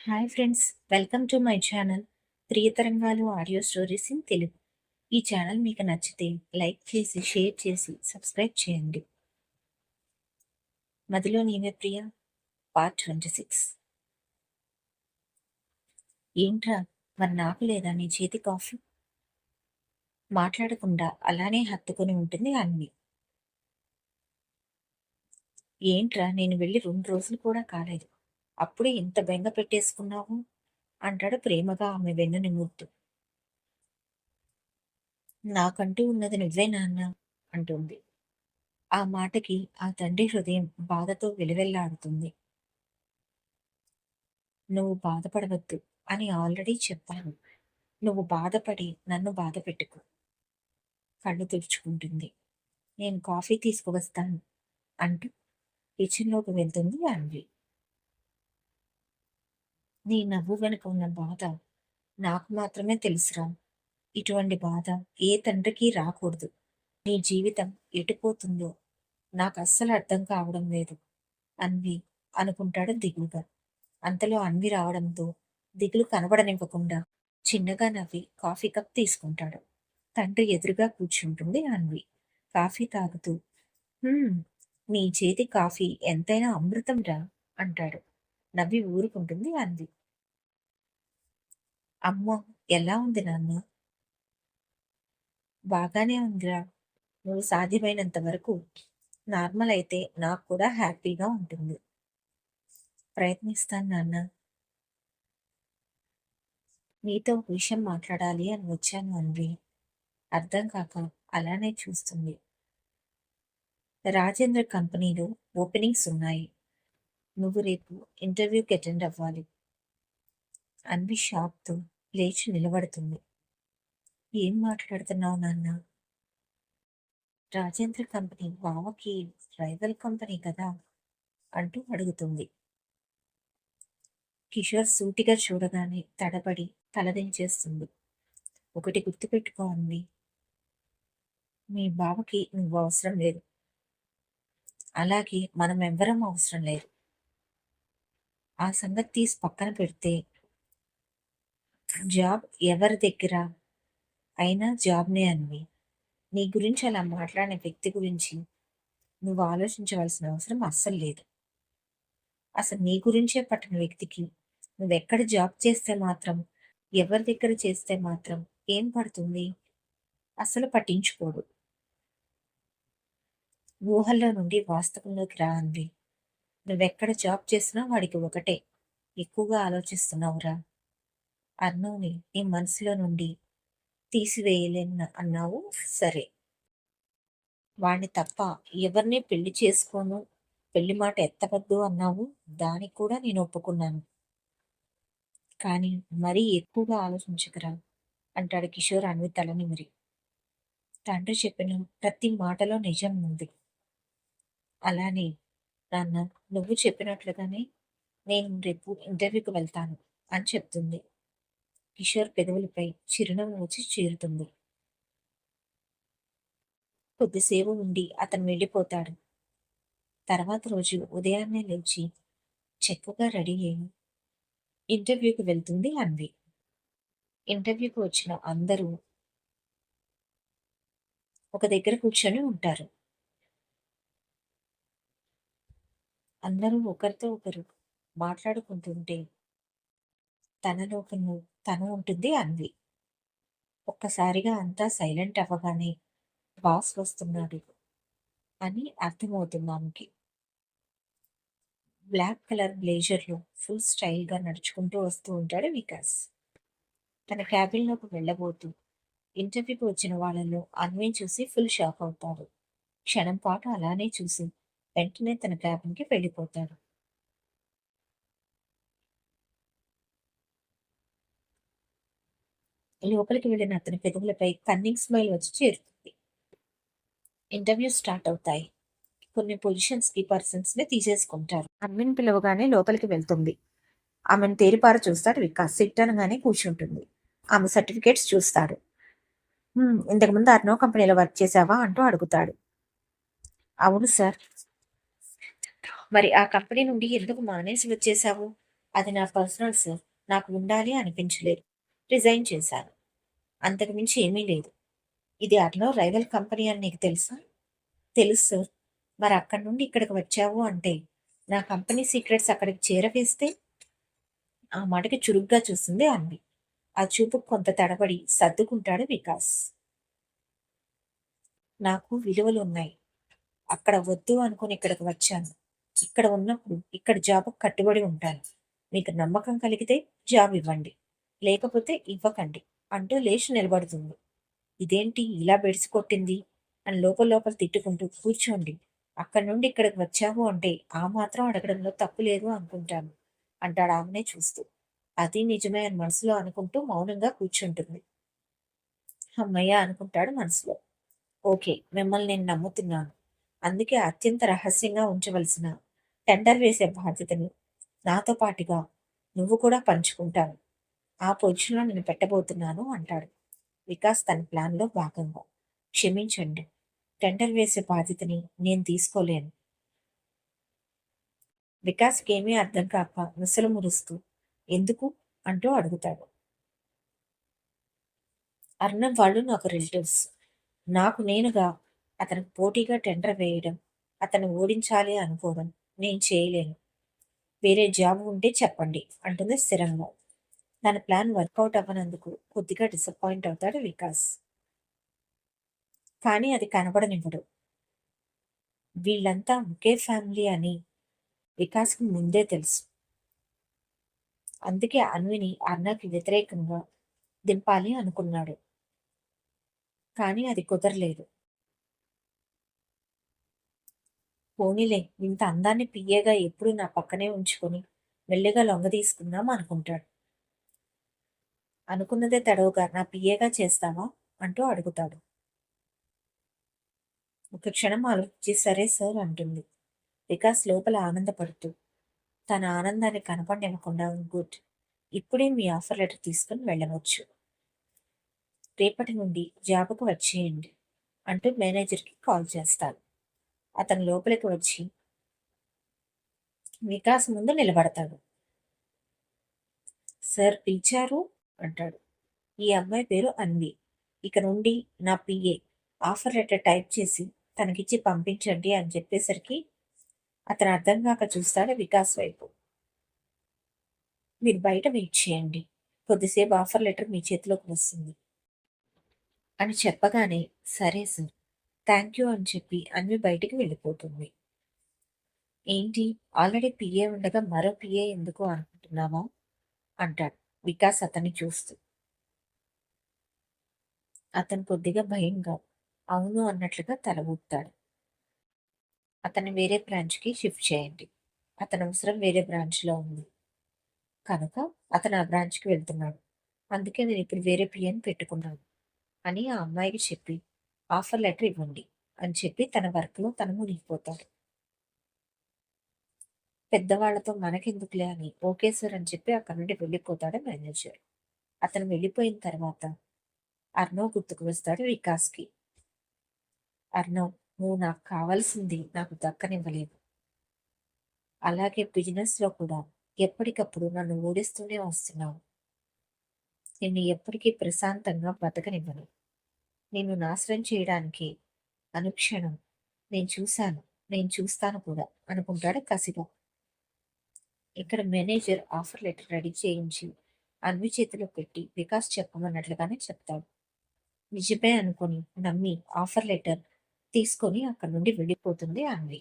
Hi friends, welcome to my channel Priyatarangalu audio stories in Telugu. ఈ channel మీకు నచ్చితే like చేసి షేర్ చేసి సబ్స్క్రైబ్ చేయండి. మదిలో నీవే ప్రియ పార్ట్ 26. ఏంట్రా, మరి నాకు లేదా నీ చేతి కాఫీ? మాట్లాడకుండా అలానే హత్తుకొని ఉంటుంది అన్వి. ఏంట్రా, నేను వెళ్ళి 2 రోజులు కూడా కాలేదు, అప్పుడే ఇంత బెంగ పెట్టేసుకున్నావు అంటాడు ప్రేమగా ఆమె వెన్ను నిమురుతూ. నాకంటూ ఉన్నది నువ్వే నాన్న అంటుంది. ఆ మాటకి ఆ తండ్రి హృదయం బాధతో వెలువెల్లాడుతుంది. నువ్వు బాధపడవద్దు అని ఆల్రెడీ చెప్పాను. నువ్వు బాధపడి నన్ను బాధ పెట్టుకో. కళ్ళు తుడుచుకుంటుంది. నేను కాఫీ తీసుకువస్తాను అంటూ కిచెన్లోకి వెళ్తుంది అన్వి. నీ నవ్వు వెనుక ఉన్న బాధ నాకు మాత్రమే తెలుసురా. ఇటువంటి బాధ ఏ తండ్రికి రాకూడదు. నీ జీవితం ఎటుపోతుందో నాకు అస్సలు అర్థం కావడం లేదు అన్వి అనుకుంటాడు దిగులుగా. అంతలో అన్వి రావడంతో దిగులు కనబడనివ్వకుండా చిన్నగా నవ్వి కాఫీ కప్ తీసుకుంటాడు. తండ్రి ఎదురుగా కూర్చుంటుంది అన్వి కాఫీ తాగుతూ. "హ్మ్, నీ చేతి కాఫీ ఎంతైనా అమృతం రా" అంటాడు. నవ్వి ఊరుకుంటుంది అన్వి. "అమ్మో, ఎలా ఉంది నాన్న?" "బాగానే ఉందిరా. నువ్వు సాధ్యమైనంత వరకు నార్మల్ అయితే నాకు కూడా హ్యాపీగా ఉంటుంది." "ప్రయత్నిస్తాను నాన్న. నీతో ఒక విషయం మాట్లాడాలి అని వచ్చాను" అన్వి అర్థం కాక అలానే చూస్తుంది. "రాజేంద్ర కంపెనీలో ఓపెనింగ్స్ ఉన్నాయి. నువ్వు రేపు ఇంటర్వ్యూకి అటెండ్ అవ్వాలి." అన్వి షాక్తో లేచి నిలబడుతుంది. "ఏం మాట్లాడుతున్నావు నాన్న?" "రాజేంద్ర కంపెనీ బావకి రైవల్ కంపెనీ కదా" అంటూ అడుగుతుంది. కిషోర్ సూటిగా చూడగానే తడబడి తలదించేస్తుంది. "ఒకటి గుర్తుపెట్టుకో అన్వి, మీ బావకి నువ్వు అవసరం లేదు. అలాగే మనం ఎవ్వరం అవసరం లేదు. ఆ సంగతి తీసి పక్కన పెడితే జాబ్ ఎవరి దగ్గర అయినా జాబ్నే అన్వి. నీ గురించి అలా మాట్లాడిన వ్యక్తి గురించి నువ్వు ఆలోచించవలసిన అవసరం అస్సలు లేదు. అసలు నీ గురించే పట్టిన వ్యక్తికి నువ్వెక్కడ జాబ్ చేస్తే మాత్రం, ఎవరి దగ్గర చేస్తే మాత్రం ఏం పడుతుంది? అస్సలు పట్టించుకోడు. ఊహల్లో నుండి వాస్తవంలోకి రా అన్వి. నువ్వెక్కడ జాబ్ చేసినా వాడికి ఒకటే. ఎక్కువగా ఆలోచిస్తున్నావురా. అన్నోని నీ మనసులో నుండి తీసివేయలేను అన్నావు, సరే. వాణ్ణి తప్ప ఎవరిని పెళ్లి చేసుకోను, పెళ్లి మాట ఎత్తవద్దు అన్నావు, దానికి కూడా నేను ఒప్పుకున్నాను. కానీ మరీ ఎక్కువగా ఆలోచించకురా అంటాడు కిషోర్ అన్వి తల నిమిరి. తండ్రి చెప్పిన ప్రతి మాటలో నిజం ఉంది. అలానే నాన్న, నువ్వు చెప్పినట్లుగానే నేను రేపు ఇంటర్వ్యూకి వెళ్తాను అని చెప్తుంది. కిషోర్ పెదవులపై చిరునవ్వు వచ్చి చేరుతుంది. కొద్దిసేపు ఉండి అతను వెళ్ళిపోతాడు. తర్వాత రోజు ఉదయాన్నే లేచి చక్కగా రెడీ అయ్యి ఇంటర్వ్యూకి వెళ్తుంది అన్వి. ఇంటర్వ్యూకి వచ్చిన అందరూ ఒక దగ్గర కూర్చొని ఉంటారు. అందరూ ఒకరితో ఒకరు మాట్లాడుకుంటుంటే తనలోకను తను ఉంటుంది అన్వి. ఒక్కసారిగా అంతా సైలెంట్ అవ్వగానే బాస్ వస్తున్నాడు అని అర్థమవుతుంది ఆమెకి. బ్లాక్ కలర్ బ్లేజర్లో ఫుల్ స్టైల్గా నడుచుకుంటూ వస్తూ ఉంటాడు వికాస్. తన క్యాబిన్లోకి వెళ్ళబోతూ ఇంటర్వ్యూకి వచ్చిన వాళ్ళలో అన్విని చూసి ఫుల్ షాక్ అవుతాడు. క్షణం పాటు అలానే చూసి వెంటనే తన క్యాబిన్కి వెళ్ళిపోతాడు. లోపలికి వెళ్ళిన అతని పెదవులపై కన్నింగ్ స్మైల్ వచ్చి చేరుతుంది. ఇంటర్వ్యూ స్టార్ట్ అవుతాయి. కొన్ని పొజిషన్స్ కి పర్సన్స్ ని తీసేసుకుంటారు. అన్విన్ పిలవగానే లోపలికి వెళ్తుంది. ఆమెను తేరిపార చూస్తాడు వికాస్. సిట్ అనగానే కూర్చుంటుంది. ఆమె సర్టిఫికేట్స్ చూస్తాడు. ఇంతకు ముందు అర్నో కంపెనీలో వర్క్ చేసావా అంటూ అడుగుతాడు. అవును సార్. మరి ఆ కంపెనీ నుండి ఎందుకు మానేసి వచ్చేసావు అది నా పర్సనల్ సార్. నాకు ఉండాలి అనిపించలేదు. రిజైన్ చేశాను. అంతకు మించి ఏమీ లేదు. ఇది అర్నవ్ రైవల్ కంపెనీ అని నీకు తెలుసా? తెలుసు సార్. మరి అక్కడి నుండి ఇక్కడికి వచ్చావు అంటే నా కంపెనీ సీక్రెట్స్ అక్కడికి చేరవేస్తే? ఆ మాటకి చురుగ్గా చూస్తుంది అన్వి. ఆ చూపుకు కొంత తడబడి సర్దుకుంటాడు వికాస్. నాకు విలువలున్నాయి. అక్కడ వద్దు అనుకుని ఇక్కడికి వచ్చాను. ఇక్కడ ఉన్నప్పుడు ఇక్కడ జాబ్‌కి కట్టుబడి ఉంటాను. మీకు నమ్మకం కలిగితే జాబ్ ఇవ్వండి. లేకపోతే ఇవ్వకండి అంటూ లేచి నిలబడుతుంది. ఇదేంటి ఇలా బెడిసి కొట్టింది అని లోపల లోపల తిట్టుకుంటూ కూర్చోండి. అక్కడి నుండి ఇక్కడికి వచ్చావు అంటే ఆ మాత్రం అడగడంలో తప్పు లేదు అనుకుంటాను అంటాడు ఆమెనే చూస్తూ. అది నిజమే అని మనసులో అనుకుంటూ మౌనంగా కూర్చుంటుంది. హమ్మయ్య అనుకుంటాడు మనసులో. ఓకే. మిమ్మల్ని నేను నమ్ముతున్నాను. అందుకే అత్యంత రహస్యంగా ఉంచవలసిన టెండర్ వేసే బాధ్యతని నాతో పాటుగా నువ్వు కూడా పంచుకుంటావు. ఆ పొజిషన్‌లో నిన్ను పెట్టబోతున్నాను అంటాడు. వికాస్ తన ప్లాన్‌లో భాగంగా. క్షమించండి. టెండర్ వేసే బాధ్యతని నేను తీసుకోలేను. వికాస్‌కేమీ అర్థం కాక ముసలు మురుస్తూ ఎందుకు? అంటూ అడుగుతాడు. అర్ణబ్ వాళ్ళు నాకు రిలేటివ్స్. నాకు నేనుగా అతనికి పోటీగా టెండర్ వేయడం, అతన్ని ఓడించాలి అనుకోవడం నేను చేయలేను. వేరే జాబ్ ఉంటే చెప్పండి అంటుంది స్థిరంగా. తన ప్లాన్ వర్కౌట్ అవ్వనందుకు కొద్దిగా డిసప్పాయింట్ అవుతాడు వికాస్. కానీ అది కనబడనివ్వడు. వీళ్ళంతా ఒకే ఫ్యామిలీ అని వికాస్‌కి ముందే తెలుసు. అందుకే అన్విని అన్నకి వ్యతిరేకంగా దింపాలి అనుకున్నాడు. కానీ అది కుదరలేదు. పోనీలే ఇంత అందాన్ని పియ్యగా ఎప్పుడూ నా పక్కనే ఉంచుకొని మెల్లిగా లొంగదీసుకుందాం అనుకుంటాడు. అనుకున్నదే తడవుగా నా పిఏగా చేస్తావా? అంటూ అడుగుతాడు. ఒక క్షణం ఆలోచించి సరే సార్ అంటుంది. వికాస్ లోపల ఆనందపడుతూ తన ఆనందాన్ని కనపడనివ్వకుండా గుడ్. ఇప్పుడే మీ ఆఫర్ లెటర్ తీసుకుని వెళ్ళవచ్చు. రేపటి నుండి జాబుకు వచ్చేయండి అంటూ మేనేజర్కి కాల్ చేస్తాడు. అతను లోపలికి వచ్చి వికాస్ ముందు నిలబడతాడు. సార్ పిలిచారు అంటాడు. ఈ అమ్మాయి పేరు అన్వి. ఇక నుండి నా పిఏ. ఆఫర్ లెటర్ టైప్ చేసి తనకిచ్చి పంపించండి అని చెప్పేసరికి అతను అర్థం కాక చూస్తాడు వికాస్ వైపు. మీరు బయట వెయిట్ చేయండి. కొద్దిసేపు ఆఫర్ లెటర్ మీ చేతిలోకి వస్తుంది అని చెప్పగానే సరే సార్ థ్యాంక్ యూ అని చెప్పి అన్వి బయటికి వెళ్ళిపోతుంది. ఏంటి ఆల్రెడీ పిఏ ఉండగా మరో పిఏ ఎందుకు అనుకుంటున్నావా అంటాడు వికాస్ అతన్ని చూస్తూ. అతను కొద్దిగా భయంగా అవును అన్నట్లుగా తల ఊపుతాడు. అతన్ని వేరే బ్రాంచ్‌కి షిఫ్ట్ చేయండి. అతని అవసరం వేరే బ్రాంచ్‌లో ఉంది. కనుక అతను ఆ బ్రాంచ్‌కి వెళ్తున్నాడు. అందుకే నేనిప్పుడు వేరే పిఏని పెట్టుకున్నాను అని ఆ అమ్మాయికి చెప్పి ఆఫర్ లెటర్ ఇవ్వండి అని చెప్పి తన వర్క్‌లో తను మునిగిపోతాడు. పెద్దవాళ్లతో మనకెందుకులే అని ఓకే సార్ అని చెప్పి అక్కడి నుండి వెళ్ళిపోతాడు మేనేజర్. అతను వెళ్ళిపోయిన తర్వాత అర్నవ్ గుర్తుకు వస్తాడు వికాస్‌కి. అర్నవ్, నువ్వు నాకు కావాల్సింది నాకు దక్కనివ్వలేదు. అలాగే బిజినెస్‌లో కూడా ఎప్పటికప్పుడు నన్ను ఓడిస్తూనే వస్తున్నావు. నిన్ను ఎప్పటికీ ప్రశాంతంగా బతకనివ్వను. నిన్ను నాశనం చేయడానికి అనుక్షణం నేను చూశాను, నేను చూస్తాను కూడా అనుకుంటాడు కసిగా. ఇక్కడ మేనేజర్ ఆఫర్ లెటర్ రెడీ చేయించి అన్వి చేతిలో పెట్టి వికాస్ చెప్పమన్నట్లుగానే చెప్తాడు. నిజమే అనుకొని నమ్మి ఆఫర్ లెటర్ తీసుకొని అక్కడి నుండి వెళ్ళిపోతుంది అన్వి.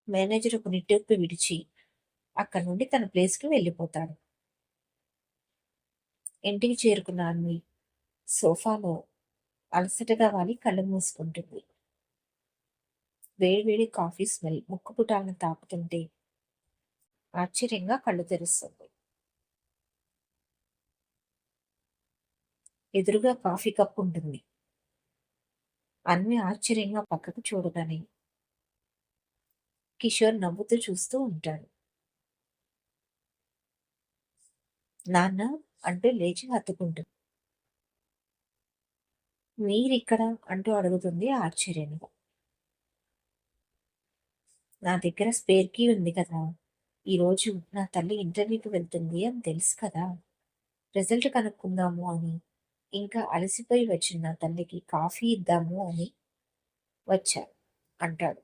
మేనేజర్ ఒక నిట్టూర్పు విడిచి అక్కడి నుండి తన ప్లేస్‌కి వెళ్ళిపోతాడు. ఇంటికి చేరుకున్న అన్వి సోఫాలో అలసటగా వాలి కళ్ళు మూసుకుంటుంది. వేడివేడి కాఫీ స్మెల్ ముక్కుపుటాలను తాకుతుంటే ఆశ్చర్యంగా కళ్ళు తెరుస్తుంది. ఎదురుగా కాఫీ కప్ ఉంటుంది. అన్వి ఆశ్చర్యంగా పక్కకు చూడగానే కిషోర్ నవ్వుతూ చూస్తూ ఉంటాడు. నాన్న అంటూ లేచి హత్తుకుంటుంది. మీరిక్కడ అంటూ అడుగుతుంది ఆశ్చర్యంగా. నా దగ్గర స్పేర్ కీ ఉంది కదా! ఈరోజు నా తల్లి ఇంటర్వ్యూకి వెళ్తుంది అని తెలుసు కదా! రిజల్ట్ కనుక్కుందాము అని, ఇంకా అలసిపోయి వచ్చిన నా తల్లికి కాఫీ ఇద్దాము అని వచ్చా అంటాడు.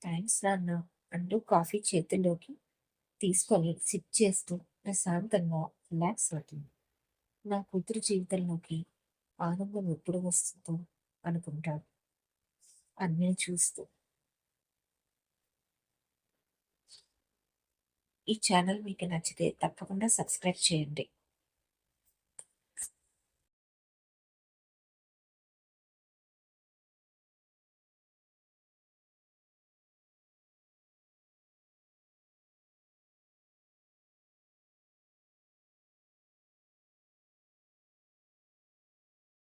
థాంక్స్ నాన్న అంటూ కాఫీ చేతుల్లోకి తీసుకొని సిప్ చేస్తూ ప్రశాంతంగా రిలాక్స్ అవుతుంది. నా కూతురు జీవితంలోకి ఆనందం ఎప్పుడు వస్తుందో అనుకుంటాడు అన్నయ్య చూస్తూ. ఈ ఛానల్ మీకు నచ్చితే తప్పకుండా సబ్స్క్రైబ్ చేయండి.